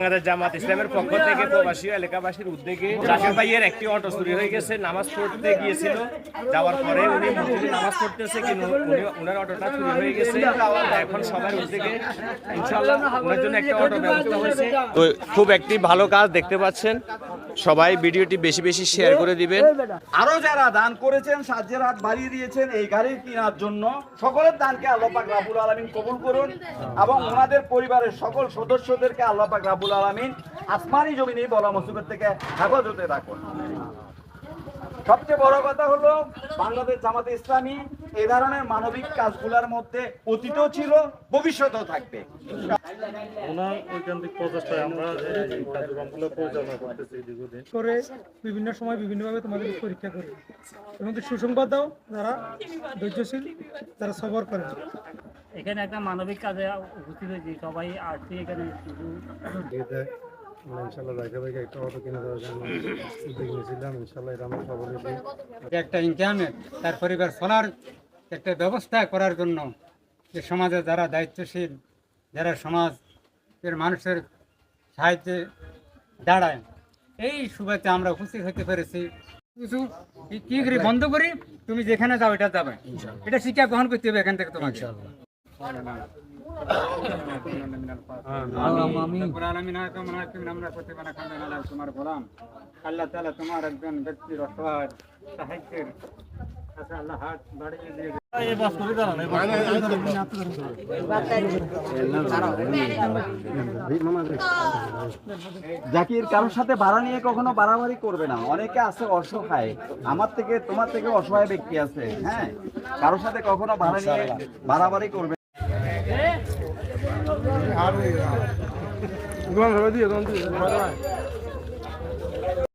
বাংলাদেশ জামাত ইসলামের পক্ষ থেকে প্রবাসী এলাকাবাসীর উদ্যোগে জাকির ভাইয়ের একটি অটো চুরি হয়ে গেছে। নামাজ পড়তে গিয়েছিল, যাওয়ার পরে উনি মসজিদে নামাজ পড়তেছে কিন্তু উনার অটোটা চুরি হয়ে গেছে। এখন সবার উদ্যোগে ইনশাআল্লাহ ওনার জন্য একটা অটো ব্যবস্থা হয়েছে। তো খুব একটি ভালো কাজ দেখতে পাচ্ছেন। সবাই ভিডিওটি বেশি বেশি শেয়ার করে দিবেন। আরো যারা দান করেছেন, সাহায্যের হাত বাড়িয়ে দিয়েছেন এই গাড়ি কেনার জন্য, সকলের দানকে আল্লাহ পাক রাব্বুল আলামিন কবুল করুন এবং ওনাদের পরিবারের সকল সদস্যদেরকে আল্লাহ পাক রাব্বুল আলামিন আসমানি জমিনে বলা মুসিবত থেকে হেফাজতে রাখুন। সবচেয়ে বড় কথা হলো বাংলাদেশ জামাতে ইসলামী এই ধরনের মানবিক কাজগুলোর মধ্যে অতীতও ছিল, ভবিষ্যতেও থাকবে। ওনার ঐকান্তিক প্রচেষ্টায় আমরা এই কার্যক্রমগুলো পরিচালনা করতেছি দীর্ঘদিন করে বিভিন্ন সময় বিভিন্নভাবে তোমাদের পরীক্ষা করি এবং সুসংবাদ দাও যারা ধৈর্যশীল, যারা সবর করে। এখানে একটা মানবিক কাজে উপস্থিত হয়েছি, সবাই আসছি এখানে। ইনশাল্লাহ জাকির ভাইকে একটা অটো কিনে দেওয়ার জন্য উদ্যোগ নিয়েছিলাম। ইনশাল্লাহ এটা আমরা সফল হয়েছি। একটা ইনকামে তার পরিবার চলার একটা ব্যবস্থা করার জন্য যে সমাজে যারা দায়িত্বশীল, যারা সমাজের মানুষের সাহায্যে দাঁড়ায়, এই শুভেচ্ছা আমরা উপস্থিত হতে পেরেছি। কিছু কি করি বন্ধ করি, তুমি যেখানে যাও এটা যাবে, এটা শিক্ষা গ্রহণ করতে হবে এখান থেকে তোমাকে। আল্লাহ তাআলা তোমার একজন ব্যক্তির অসহায় সাহায্যের কাছে আল্লাহ হাত বাড়িয়ে দিয়ে জাকির কারোর সাথে ভাড়া নিয়ে কখনো বাড়াবাড়ি করবে না। অনেকে আছে অসহায়, আমার থেকে তোমার থেকে অসহায় ব্যক্তি আছে, হ্যাঁ, কারোর সাথে কখনো ভাড়া নিয়ে বাড়াবাড়ি করবে না।